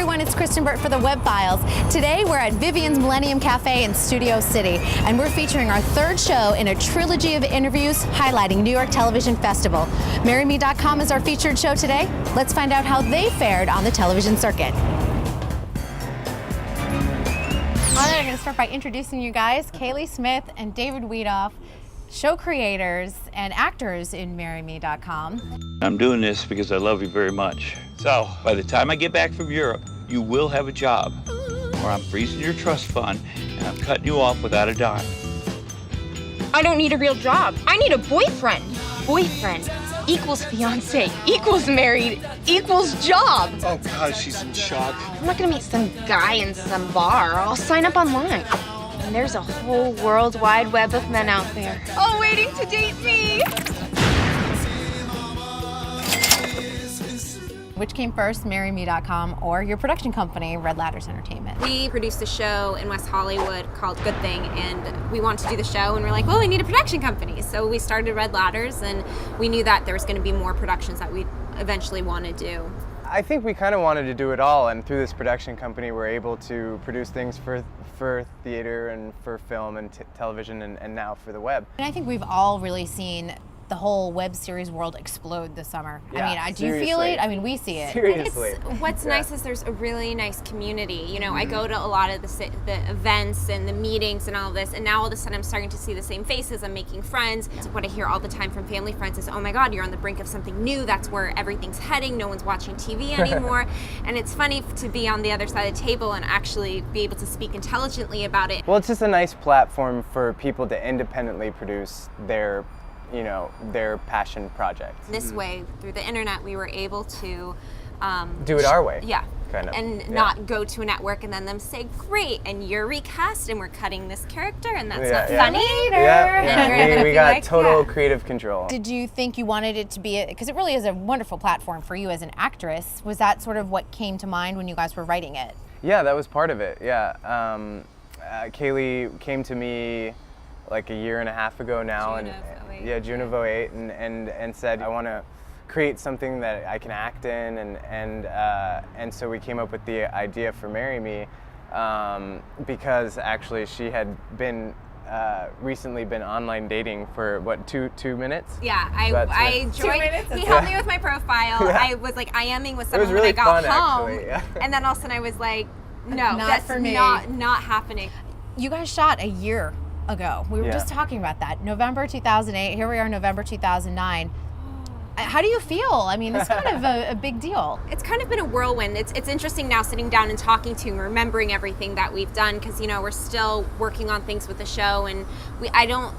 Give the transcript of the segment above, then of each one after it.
everyone, it's Kristyn Burtt for the Web.Files. Today we're at Vivian's Millennium Cafe in Studio City, and we're featuring our third show in a trilogy of interviews highlighting New York Television Festival. MarryMe.com is our featured show today. Let's find out how they fared on the television circuit. I'm going to start by introducing you guys, Kaylee Smith and David Weidoff, show creators and actors in MarryMe.com. I'm doing this because I love you very much. So, by the time I get back from Europe, you will have a job, or I'm freezing your trust fund and I'm cutting you off without a dime. I don't need a real job. I need a boyfriend. Boyfriend equals fiance equals married equals job. Oh God, she's in shock. I'm not gonna meet some guy in some bar. I'll sign up online. And there's a whole world wide web of men out there, all waiting to date me. Which came first, MarryMe.com or your production company, Red Ladders Entertainment? We produced a show in West Hollywood called Good Thing, and we wanted to do the show, and we're like, well, we need a production company. So we started Red Ladders, and we knew that there was going to be more productions that we'd eventually want to do. I think we kind of wanted to do it all, and through this production company, we're able to produce things for theater and for film and television and now for the web. And I think we've all really seen the whole web series world explode this summer. Yeah, I mean, do you feel it? I mean, we see it. Seriously. What's nice is there's a really nice community. You know, I go to a lot of the events and the meetings and all of this, and now all of a sudden I'm starting to see the same faces. I'm making friends. What I hear all the time from family friends is, oh my God, you're on the brink of something new. That's where everything's heading. No one's watching TV anymore. And it's funny to be on the other side of the table and actually be able to speak intelligently about it. Well, it's just a nice platform for people to independently produce their passion projects. This way, through the internet, we were able to do it our way. Yeah. Kind of. And not go to a network and then them say, great, and you're recast and we're cutting this character and that's not funny. Yeah. We got total creative control. Did you think you wanted it to be, because it really is a wonderful platform for you as an actress, was that sort of what came to mind when you guys were writing it? Yeah, that was part of it, yeah. Kaylee came to me like a year and a half ago now, June of 2008, and said, I want to create something that I can act in, and so we came up with the idea for Marry Me, because actually she had been recently been online dating for what, two minutes? Yeah, I joined. He helped me with my profile. Yeah. I was like IMing with someone really when I got fun, home, actually, yeah. And then all of a sudden I was like, no, that's for me. not happening. You guys shot a year ago. We were just talking about that. November 2008, here we are November 2009. How do you feel? I mean, it's kind of a big deal. It's kind of been a whirlwind. It's interesting now sitting down and talking to and remembering everything that we've done, because we're still working on things with the show, and I don't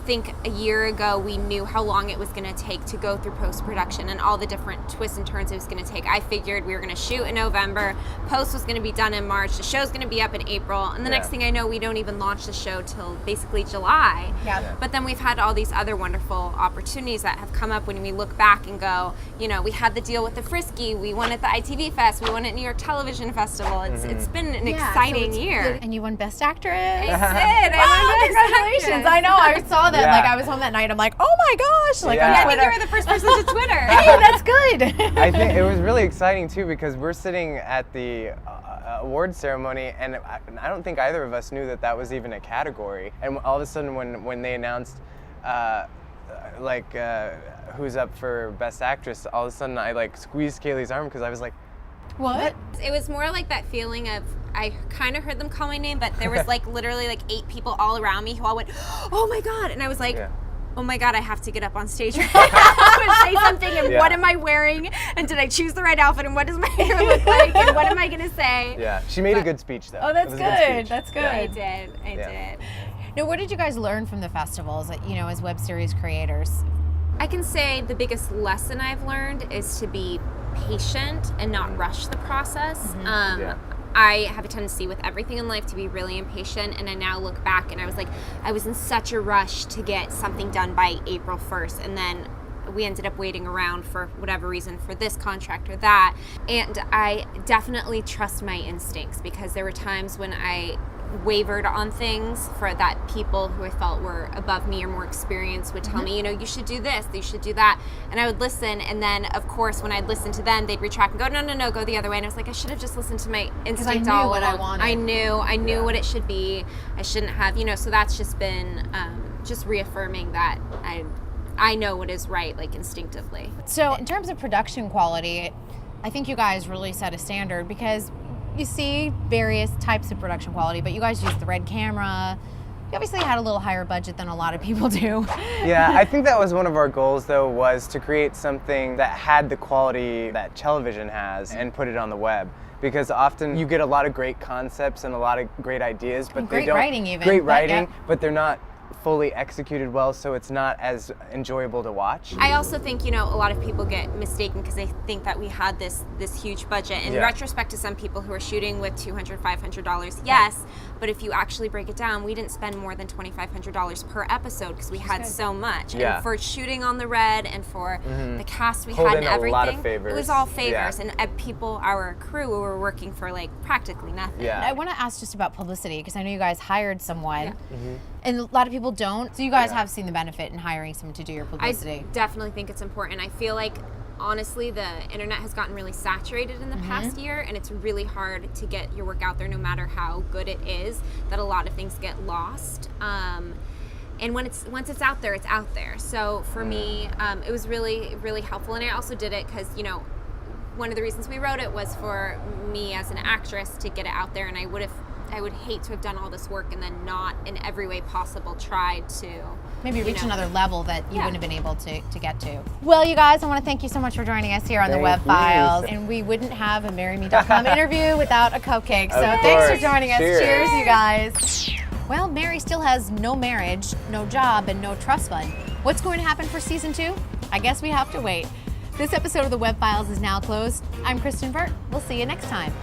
think a year ago we knew how long it was going to take to go through post-production and all the different twists and turns it was going to take. I figured we were going to shoot in November, post was going to be done in March, the show's going to be up in April, and the next thing I know, we don't even launch the show till basically July. Yeah. But then we've had all these other wonderful opportunities that have come up when we look back and go, we had the deal with the Frisky, we won at the ITVFest, we won at New York Television Festival. It's been an exciting year. And you won Best Actress. I did. I won Best Congratulations. Actress. I know, I saw that. Yeah. Like, I was home that night, I'm like, oh my gosh. Like, on I Twitter. think you were the first person to Twitter. Hey, that's good. I think it was really exciting too, because we're sitting at the awards ceremony, and I don't think either of us knew that was even a category. And all of a sudden, when they announced who's up for Best Actress, all of a sudden I squeezed Kaylee's arm, because I was like, What? It was more like that feeling of, I kind of heard them call my name, but there was literally 8 people all around me who all went, oh my God. And I was like, oh my God, I have to get up on stage and say something, and what am I wearing? And did I choose the right outfit? And what does my hair look like? And what am I going to say? Yeah, she made a good speech though. Oh, that's It was good. a good speech. That's good. I did. Now, what did you guys learn from the festivals, as web series creators? I can say the biggest lesson I've learned is to be patient and not rush the process. I have a tendency with everything in life to be really impatient, and I now look back and I was like, I was in such a rush to get something done by April 1st, and then we ended up waiting around for whatever reason for this contract or that. And I definitely trust my instincts, because there were times when I wavered on things, for that people who I felt were above me or more experienced would tell me, you know, you should do this, you should do that. And I would listen, and then of course when I'd listen to them, they'd retract and go, no, go the other way. And I was like, I should have just listened to my instinct all along. I knew what I wanted. I knew what it should be. I shouldn't have, you know, so that's just been just reaffirming that I know what is right, like instinctively. So in terms of production quality, I think you guys really set a standard, because you see various types of production quality, but you guys use the red camera. You obviously had a little higher budget than a lot of people do. Yeah, I think that was one of our goals, though, was to create something that had the quality that television has and put it on the web. Because often you get a lot of great concepts and a lot of great ideas, but great they don't, writing even. Great writing, yeah. but they're not fully executed well, so it's not as enjoyable to watch. I also think, you know, a lot of people get mistaken because they think that we had this huge budget. In retrospect, to some people who are shooting with $200, $500, yes, but if you actually break it down, we didn't spend more than $2,500 per episode because we had so much. Yeah. And for shooting on the red and for the cast we Pulled had in and everything, a lot of favors. it was all favors. Yeah. And people, our crew, were working for like practically nothing. Yeah. I want to ask just about publicity, because I know you guys hired someone, and a lot of people don't. So you guys have seen the benefit in hiring someone to do your publicity. I definitely think it's important. I feel like, honestly, the internet has gotten really saturated in the past year, and it's really hard to get your work out there no matter how good it is, that a lot of things get lost. And once it's out there, it's out there. So for me, it was really, really helpful. And I also did it because, you know, one of the reasons we wrote it was for me as an actress to get it out there, and I would hate to have done all this work and then not in every way possible tried to maybe reach another level that you wouldn't have been able to get to. Well, you guys, I want to thank you so much for joining us here on the Web.Files. And we wouldn't have a MarryMe.com interview without a cupcake. So thanks for joining us. Cheers, you guys. Well, Mary still has no marriage, no job, and no trust fund. What's going to happen for season 2? I guess we have to wait. This episode of the Web-Files is now closed. I'm Kristyn Burtt. We'll see you next time.